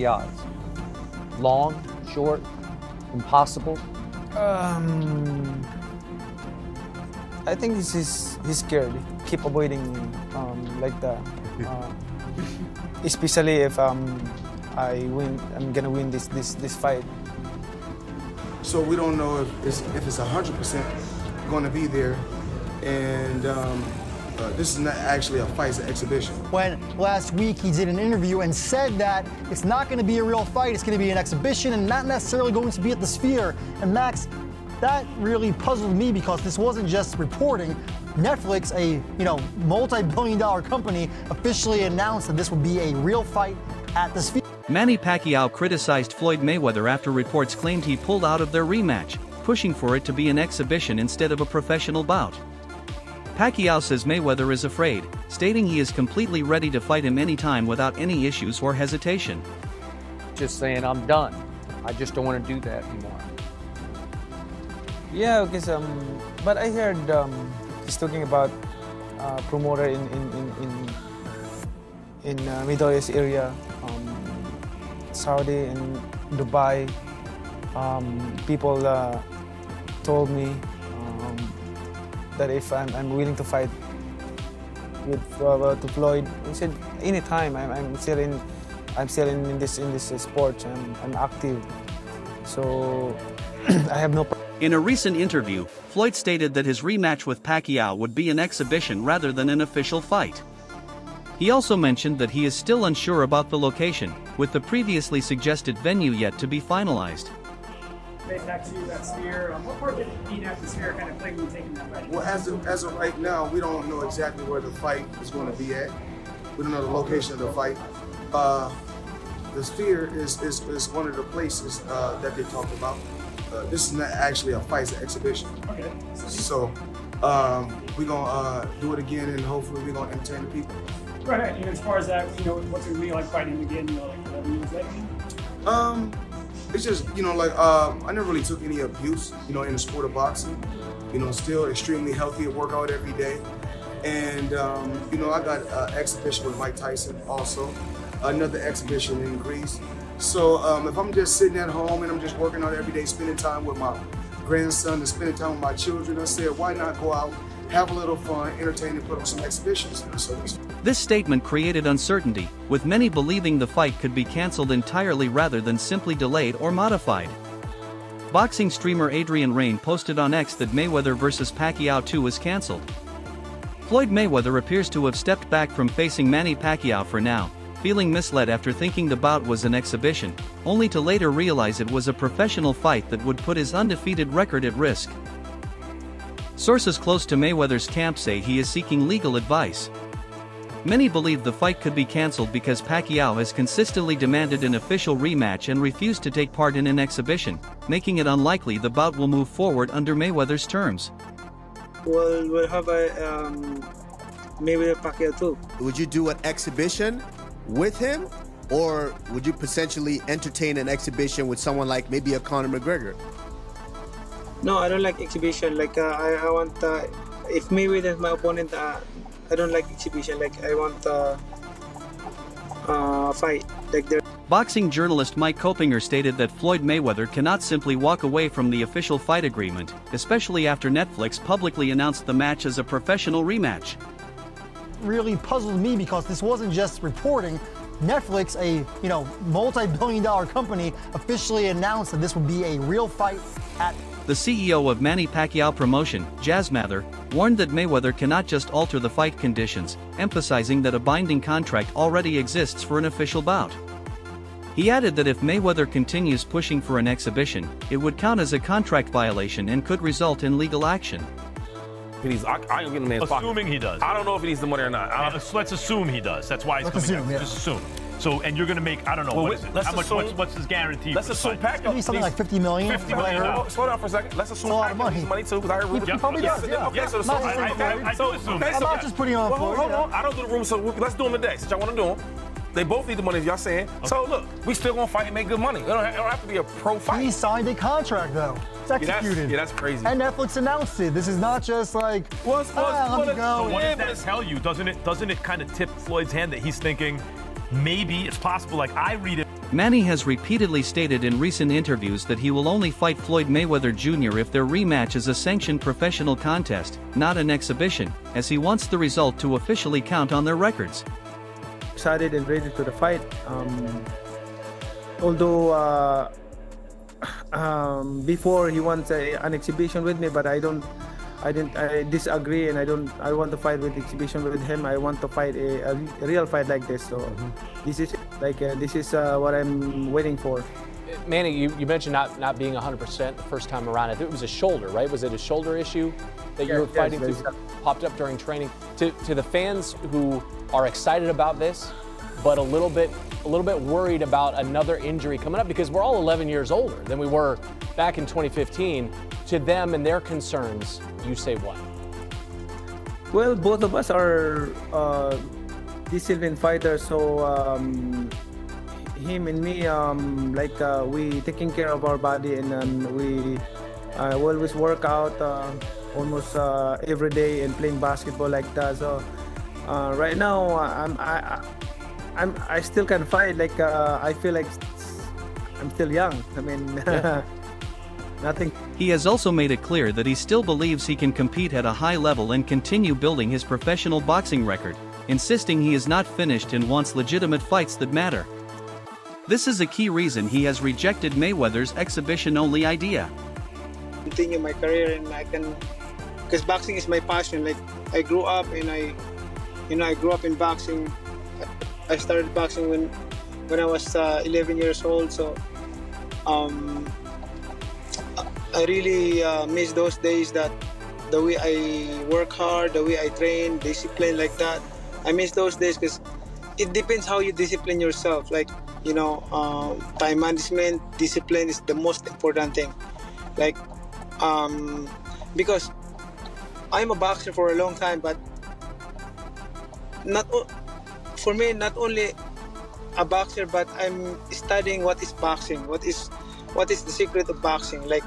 the odds? Long, short, impossible? I think he's scared. Keep avoiding like the, especially if I win, I'm gonna win this fight. So we don't know if it's 100% going to be there, and this is not actually a fight, it's an exhibition. When last week he did an interview and said that it's not going to be a real fight, it's going to be an exhibition and not necessarily going to be at the Sphere. And Max, that really puzzled me because this wasn't just reporting. Netflix, a multi-billion-dollar company, officially announced that this would be a real fight at the Sphere. Manny Pacquiao criticized Floyd Mayweather after reports claimed he pulled out of their rematch, pushing for it to be an exhibition instead of a professional bout. Pacquiao says Mayweather is afraid, stating he is completely ready to fight him anytime without any issues or hesitation. Just saying, I'm done. I just don't want to do that anymore. Yeah, because but I heard he's talking about promoter in Middle East area, Saudi and Dubai. People told me that if I'm willing to fight with to Floyd, he said anytime. I'm still in this sport. I'm active, so I have no problem. In a recent interview, Floyd stated that his rematch with Pacquiao would be an exhibition rather than an official fight. He also mentioned that he is still unsure about the location, with the previously suggested venue yet to be finalized. Back to that Sphere, what part did being at the Sphere kind of play when taking that fight? Well, as of right now, we don't know exactly where the fight is going to be at. We don't know the location of the fight. The Sphere is one of the places that they talked about. This is not actually a fight, it's an exhibition. Okay. So we're gonna do it again, and hopefully we're gonna entertain the people. Right. And as far as that, what's it gonna be like fighting again? Like 11 years later? It's just I never really took any abuse, in the sport of boxing. Still extremely healthy. I work out every day, and I got an exhibition with Mike Tyson also, another exhibition in Greece. So if I'm just sitting at home and I'm just working out every day, spending time with my grandson and spending time with my children, I said, why not go out, have a little fun, entertain, and put on some exhibitions. So this statement created uncertainty, with many believing the fight could be cancelled entirely rather than simply delayed or modified. Boxing streamer Adrian Rain posted on X that Mayweather vs. Pacquiao 2 was cancelled. Floyd Mayweather appears to have stepped back from facing Manny Pacquiao for now, feeling misled after thinking the bout was an exhibition, only to later realize it was a professional fight that would put his undefeated record at risk. Sources close to Mayweather's camp say he is seeking legal advice. Many believe the fight could be cancelled because Pacquiao has consistently demanded an official rematch and refused to take part in an exhibition, making it unlikely the bout will move forward under Mayweather's terms. We'll have a Mayweather Pacquiao too. Would you do an exhibition with him, or would you potentially entertain an exhibition with someone like maybe a Conor McGregor? No, I don't like exhibition. Like I want if Mayweather is my opponent, I don't like exhibition. Like I want fight. Like there. Boxing journalist Mike Kopinger stated that Floyd Mayweather cannot simply walk away from the official fight agreement, especially after Netflix publicly announced the match as a professional rematch. Really puzzled me because this wasn't just reporting. Netflix, a multi-billion-dollar company, officially announced that this would be a real fight at. The CEO of Manny Pacquiao promotion, Jazz Mather, warned that Mayweather cannot just alter the fight conditions, emphasizing that a binding contract already exists for an official bout. He added that if Mayweather continues pushing for an exhibition, it would count as a contract violation and could result in legal action. I ain't getting the man's pocket. Assuming he does. I don't know if he needs the money or not. Let's assume he does. That's why he's coming out. Yeah. Just assume. So, and you're going to make, I don't know, Well, what is it? let's How much, assume- what's his guarantee? Let's assume Pacquiao Maybe something like $50 million. $50 million. Slow down for a second. Let's assume That's a lot of Pacquiao needs money. money too, because I heard rumors. He probably does, yeah. Okay, so Not I do assume. I'm not just putting on hold on. I don't do the rumors, so let's do them today, since y'all want to do them. They both need the money, if y'all saying. Okay. So look, we still gonna fight and make good money. It don't have to be a pro fight. He signed a contract though. It's executed. Yeah, that's crazy. And Netflix announced it. This is not just like, let me go. So what does that tell you? Doesn't it kind of tip Floyd's hand that he's thinking, maybe it's possible, like I read it. Manny has repeatedly stated in recent interviews that he will only fight Floyd Mayweather Jr. if their rematch is a sanctioned professional contest, not an exhibition, as he wants the result to officially count on their records. Excited and ready to the fight. Although before he wants an exhibition with me, but I disagree, and I want to fight with exhibition with him. I want to fight a real fight like this. So this is what I'm waiting for. Manny, you mentioned not being 100% the first time around. I think it was a shoulder, right? Was it a shoulder issue that you were fighting through, popped up during training? To the fans who are excited about this, but a little bit worried about another injury coming up, because we're all 11 years older than we were back in 2015. To them and their concerns, you say what? Well, both of us are disciplined fighters, so him and me, we taking care of our body, and we always work out almost every day and playing basketball like that. So right now, I still can fight. I feel like I'm still young. I mean, nothing. He has also made it clear that he still believes he can compete at a high level and continue building his professional boxing record, insisting he is not finished and wants legitimate fights that matter. This is a key reason he has rejected Mayweather's exhibition-only idea. Continue my career, and I can, because boxing is my passion. Like, I grew up and I grew up in boxing. I started boxing when I was 11 years old. So I really miss those days, that the way I work hard, the way I train, discipline like that. I miss those days, because it depends how you discipline yourself. Like, time management, discipline is the most important thing. Like, because I'm a boxer for a long time, but for me, not only a boxer, but I'm studying what is boxing, what is the secret of boxing. Like,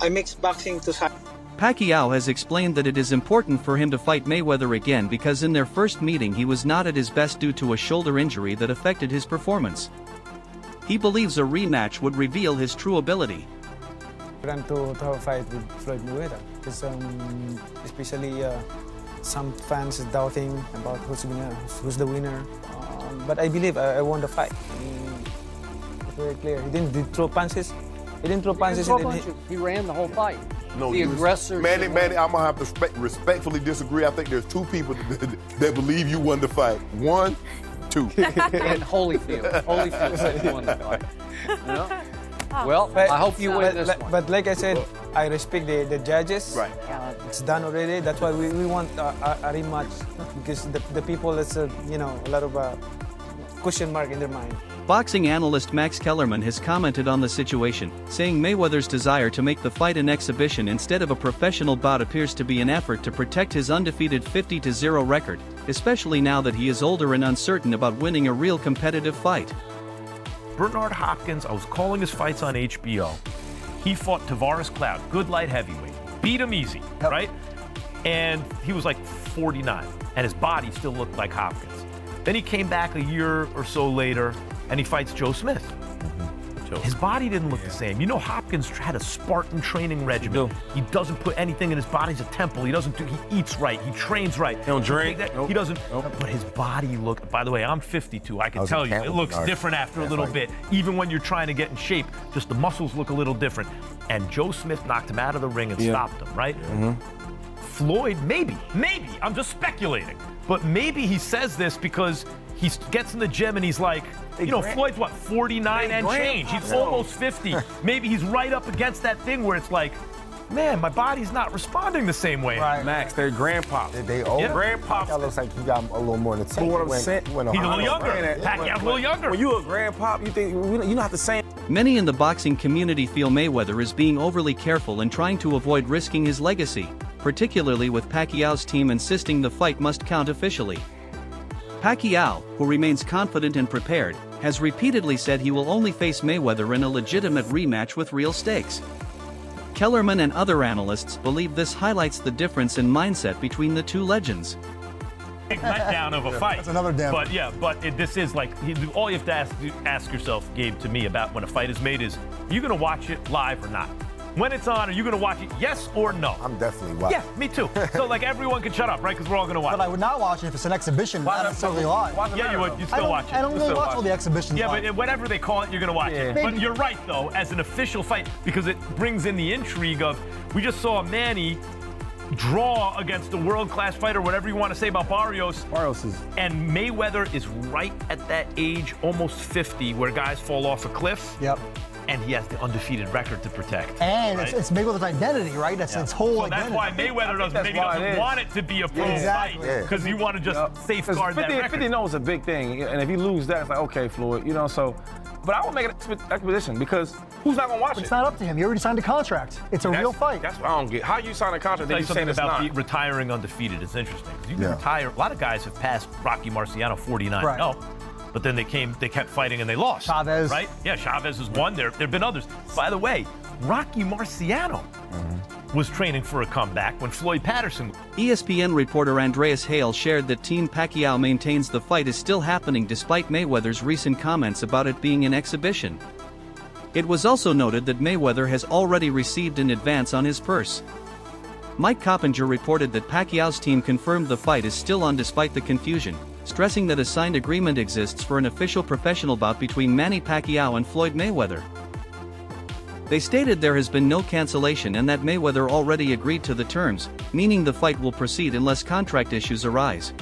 I mix boxing to science. Pacquiao has explained that it is important for him to fight Mayweather again because in their first meeting he was not at his best due to a shoulder injury that affected his performance. He believes a rematch would reveal his true ability. I want to have a fight with Floyd Mayweather, because especially some fans is doubting about who's the winner. But I believe I won the fight. It's very clear. He didn't throw punches. He ran the whole fight. No, the aggressor. Manny, I'm gonna have to respectfully disagree. I think there's two people that believe you won the fight. One, two. And Holyfield. Holyfield said he won the fight. Well, I hope you win this one. But like I said, I respect the judges. Right. It's done already. That's why we want a rematch, because the people, that's a lot of question mark in their mind. Boxing analyst Max Kellerman has commented on the situation, saying Mayweather's desire to make the fight an exhibition instead of a professional bout appears to be an effort to protect his undefeated 50-0 record, especially now that he is older and uncertain about winning a real competitive fight. Bernard Hopkins, I was calling his fights on HBO. He fought Tavares Cloud, good light heavyweight, beat him easy, right? And he was like 49, and his body still looked like Hopkins. Then he came back a year or so later, and he fights Joe Smith. His body didn't look the same. Hopkins had a Spartan training regimen. He doesn't put anything in his body. He's a temple. He eats right. He trains right. He don't drink. He doesn't. But his body looked, by the way, I'm 52. I can tell you, it looks different after a little bit. Even when you're trying to get in shape, just the muscles look a little different. And Joe Smith knocked him out of the ring and stopped him, right? Floyd, maybe, I'm just speculating, but maybe he says this because he gets in the gym and he's like, Floyd's what, 49 and change? He's almost 50. Maybe he's right up against that thing where it's like, man, my body's not responding the same way. Right. Max, they're grandpops. They old. Yeah. Grandpops. That looks like he got a little more than 10. What I'm saying, He's a little younger. Pacquiao's a little younger. When you a grandpop, you think you're not the same. Many in the boxing community feel Mayweather is being overly careful and trying to avoid risking his legacy, particularly with Pacquiao's team insisting the fight must count officially. Pacquiao, who remains confident and prepared, has repeatedly said he will only face Mayweather in a legitimate rematch with real stakes. Kellerman and other analysts believe this highlights the difference in mindset between the two legends. big letdown of a fight. That's another damn. But yeah, this is like all you have to ask yourself, Gabe, to me about when a fight is made is, are you going to watch it live or not? When it's on, are you going to watch it? Yes or no? I'm definitely watching. Yeah, me too. So like everyone can shut up, right? Because we're all going to watch. But I would not watch it if it's an exhibition, not necessarily live. Yeah, you would. You'd still watch it. I don't really watch all the exhibitions. Yeah, live. but whatever they call it, you're going to watch it. But you're right, though, as an official fight, because it brings in the intrigue of, we just saw Manny draw against a world-class fighter, whatever you want to say about Barrios. And Mayweather is right at that age, almost 50, where guys fall off a cliff. Yep. And he has the undefeated record to protect. And right? it's Mayweather's identity, right? That's its whole identity. That's why Mayweather doesn't want it to be a pro fight, because you want to just safeguard that record. 50 knows a big thing, and if you lose that, it's like, okay, Floyd, so. But I would make an expedition, because who's not going to watch it? It's not up to him. You already signed a contract. It's a real fight. That's what I don't get. How you sign a contract that you saying it's not? About retiring undefeated. It's interesting. You can retire. A lot of guys have passed Rocky Marciano 49-0. Right. But then they kept fighting and they lost. Chavez. Right? Yeah, Chavez was one. There have been others. By the way, Rocky Marciano was training for a comeback when Floyd Patterson. ESPN reporter Andreas Hale shared that Team Pacquiao maintains the fight is still happening despite Mayweather's recent comments about it being an exhibition. It was also noted that Mayweather has already received an advance on his purse. Mike Coppinger reported that Pacquiao's team confirmed the fight is still on despite the confusion, stressing that a signed agreement exists for an official professional bout between Manny Pacquiao and Floyd Mayweather. They stated there has been no cancellation and that Mayweather already agreed to the terms, meaning the fight will proceed unless contract issues arise.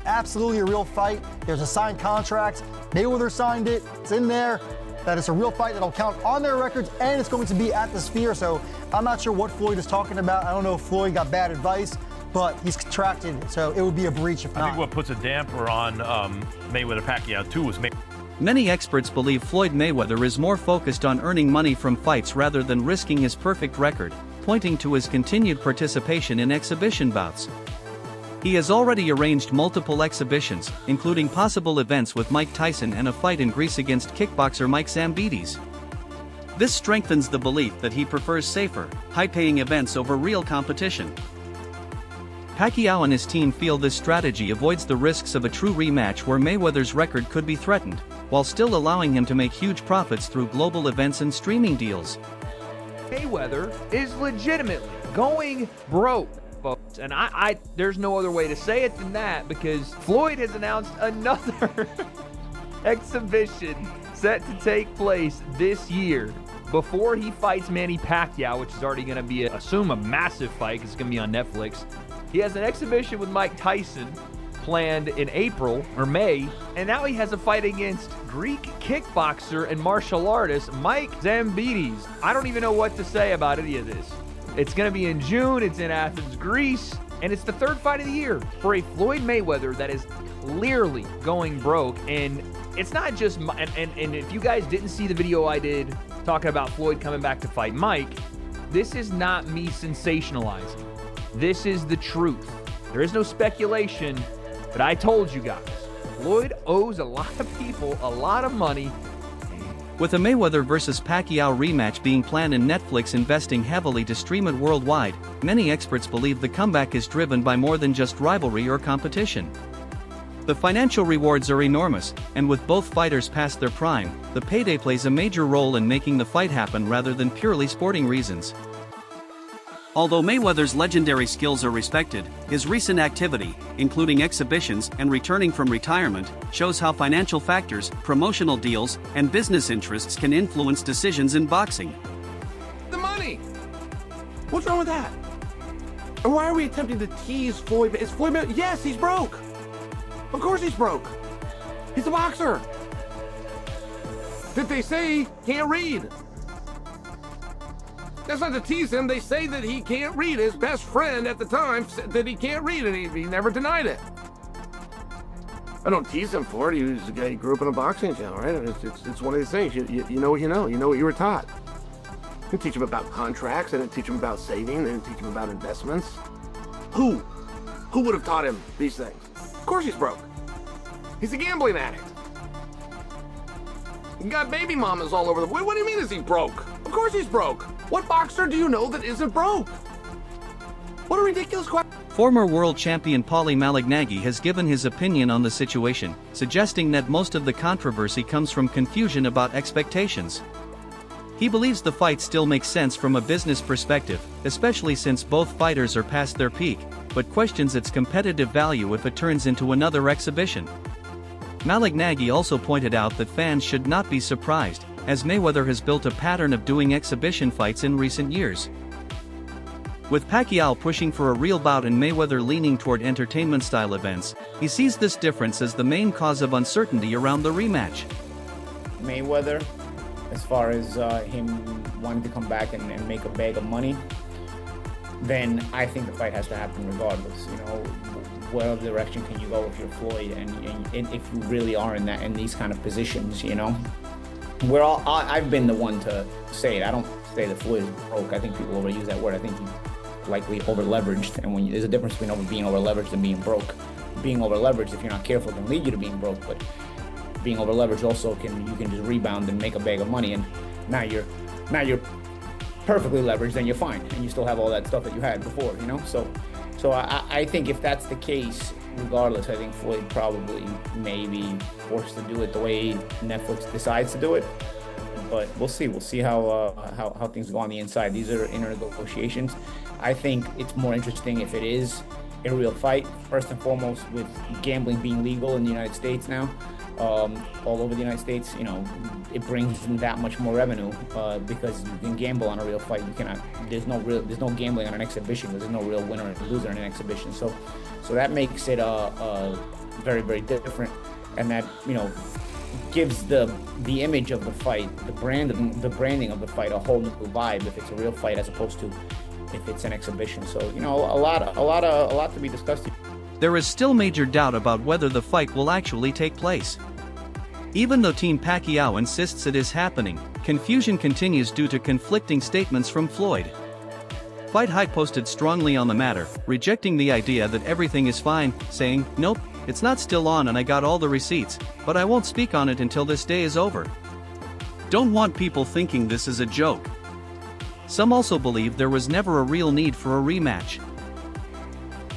Absolutely a real fight. There's a signed contract. Mayweather signed it. It's in there. That it's a real fight that'll count on their records, and it's going to be at the Sphere. So I'm not sure what Floyd is talking about. I don't know if Floyd got bad advice, but he's contracted, so it would be a breach if not. I think what puts a damper on Mayweather-Pacquiao too is Many experts believe Floyd Mayweather is more focused on earning money from fights rather than risking his perfect record, pointing to his continued participation in exhibition bouts. He has already arranged multiple exhibitions, including possible events with Mike Tyson and a fight in Greece against kickboxer Mike Zambides. This strengthens the belief that he prefers safer, high-paying events over real competition. Pacquiao and his team feel this strategy avoids the risks of a true rematch where Mayweather's record could be threatened, while still allowing him to make huge profits through global events and streaming deals. Mayweather is legitimately going broke, folks, and there's no other way to say it than that, because Floyd has announced another exhibition set to take place this year before he fights Manny Pacquiao, which is already going to be, assume, a massive fight because it's going to be on Netflix. He has an exhibition with Mike Tyson planned in April or May, and now he has a fight against Greek kickboxer and martial artist Mike Zambides. I don't even know what to say about any of this. It's going to be in June, it's in Athens, Greece, and it's the third fight of the year for a Floyd Mayweather that is clearly going broke. And it's not just, and if you guys didn't see the video I did talking about Floyd coming back to fight Mike, this is not me sensationalizing. This is the truth. There is no speculation, but I told you guys, Floyd owes a lot of people a lot of money. With a Mayweather vs. Pacquiao rematch being planned and Netflix investing heavily to stream it worldwide, many experts believe the comeback is driven by more than just rivalry or competition. The financial rewards are enormous, and with both fighters past their prime, the payday plays a major role in making the fight happen rather than purely sporting reasons. Although Mayweather's legendary skills are respected, his recent activity, including exhibitions and returning from retirement, shows how financial factors, promotional deals, and business interests can influence decisions in boxing. The money! What's wrong with that? And why are we attempting to tease Floyd? Is Floyd Mayweather? Yes, he's broke! Of course he's broke! He's a boxer! Did they say he can't read? That's not to tease him. They say that he can't read. His best friend at the time said that he can't read, and he never denied it. I don't tease him for it. He was a guy who grew up in a boxing channel, right? It's one of these things. You know what you know. You know what you were taught. You didn't teach him about contracts. I didn't teach him about saving. I didn't teach him about investments. Who would have taught him these things? Of course he's broke. He's a gambling addict. He got baby mamas all over the... What do you mean is he broke? Of course he's broke. What boxer do you know that isn't broke? What a ridiculous question. Former world champion Paulie Malignaggi has given his opinion on the situation, suggesting that most of the controversy comes from confusion about expectations. He believes the fight still makes sense from a business perspective, especially since both fighters are past their peak, but questions its competitive value if it turns into another exhibition. Malignaggi also pointed out that fans should not be surprised, as Mayweather has built a pattern of doing exhibition fights in recent years. With Pacquiao pushing for a real bout and Mayweather leaning toward entertainment-style events, he sees this difference as the main cause of uncertainty around the rematch. Mayweather, as far as him wanting to come back and make a bag of money, then I think the fight has to happen regardless. You know, what other direction can you go if you're Floyd and if you really are in these kind of positions, you know? I've been the one to say it. I don't say that Floyd is broke. I think people overuse that word. I think he likely over-leveraged, and there's a difference between being over-leveraged and being broke. Being over-leveraged, if you're not careful, can lead you to being broke, but being over-leveraged also you can just rebound and make a bag of money, and now you're perfectly leveraged, then you're fine, and you still have all that stuff that you had before, you know? So I think if that's the case, regardless, I think Floyd probably may be forced to do it the way Netflix decides to do it. But we'll see. We'll see how things go on the inside. These are inner negotiations. I think it's more interesting if it is a real fight. First and foremost, with gambling being legal in the United States now, all over the United States, you know, it brings in that much more revenue because you can gamble on a real fight. You cannot. There's no gambling on an exhibition because there's no real winner and loser in an exhibition. So that makes it very, very different, and that, you know, gives the image of the fight, the branding of the fight, a whole new vibe if it's a real fight as opposed to if it's an exhibition. So, you know, a lot to be discussed here. There is still major doubt about whether the fight will actually take place. Even though Team Pacquiao insists it is happening, confusion continues due to conflicting statements from Floyd. Fight Hype posted strongly on the matter, rejecting the idea that everything is fine, saying, "Nope, it's not still on and I got all the receipts, but I won't speak on it until this day is over." Don't want people thinking this is a joke. Some also believe there was never a real need for a rematch.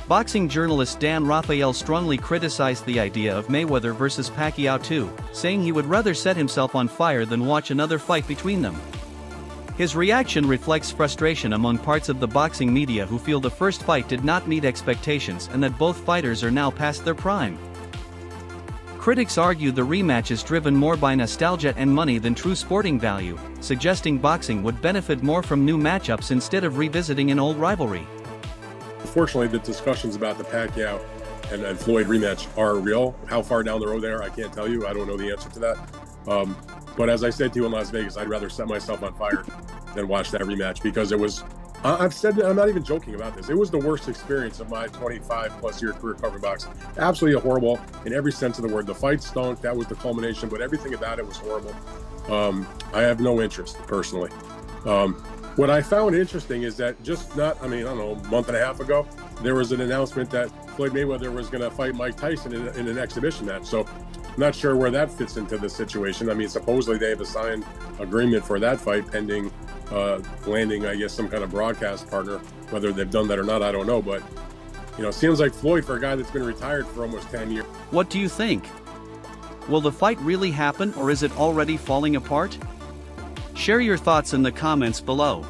Boxing journalist Dan Rafael strongly criticized the idea of Mayweather versus Pacquiao too, saying he would rather set himself on fire than watch another fight between them. His reaction reflects frustration among parts of the boxing media who feel the first fight did not meet expectations and that both fighters are now past their prime. Critics argue the rematch is driven more by nostalgia and money than true sporting value, suggesting boxing would benefit more from new matchups instead of revisiting an old rivalry. Unfortunately, the discussions about the Pacquiao and Floyd rematch are real. How far down the road they are, I can't tell you. I don't know the answer to that. But as I said to you in Las Vegas, I'd rather set myself on fire than watch that rematch because it was, I've said that, I'm not even joking about this. It was the worst experience of my 25+ year career covering boxing. Absolutely horrible in every sense of the word. The fight stunk, that was the culmination, but everything about it was horrible. I have no interest personally. What I found interesting is that a month and a half ago, there was an announcement that Floyd Mayweather was going to fight Mike Tyson in an exhibition match. So I'm not sure where that fits into the situation. I mean, supposedly they have a signed agreement for that fight pending landing, I guess, some kind of broadcast partner. Whether they've done that or not, I don't know. But, you know, it seems like Floyd, for a guy that's been retired for almost 10 years. What do you think? Will the fight really happen or is it already falling apart? Share your thoughts in the comments below.